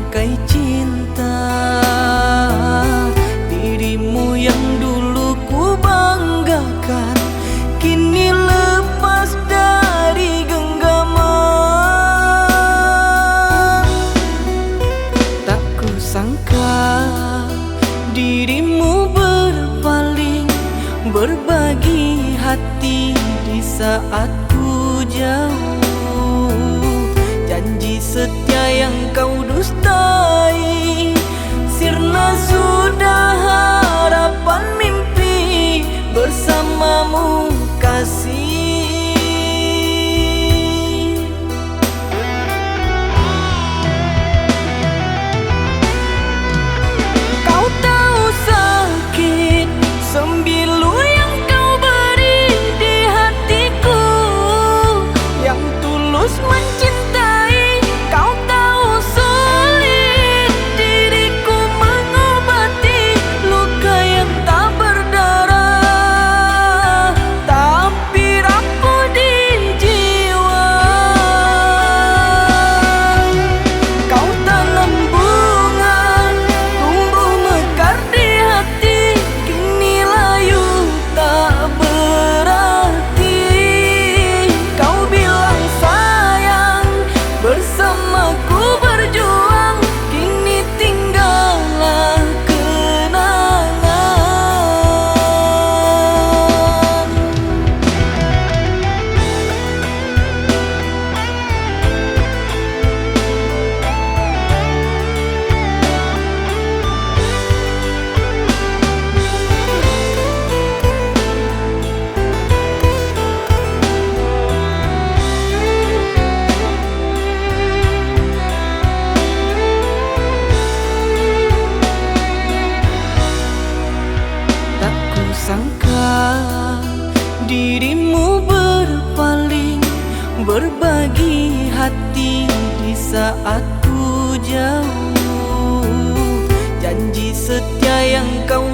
bangkai cinta. Dirimu yang dulu ku banggakan kini lepas dari genggaman. Tak kusangka dirimu berpaling, berbagi hati di saat ku jauh. Janji setia yang kau dustai, sirna sudah harapan mimpi bersamamu kasih. Kau tahu sakit sembilu yang kau beri di hatiku yang tulus mencintai. Kau tahu sulit diriku mengobati luka yang tak berdarah, tapi rapuh di jiwa. Kau tanam bunga, tumbuh mekar di hati, kini layu tak berarti. Kau bilang sayang, bersamaku berjuang, kini tinggallah kenangan. Tak kusangka dirimu berpaling, berbagi hati di saat ku jauh. Janji setia yang kau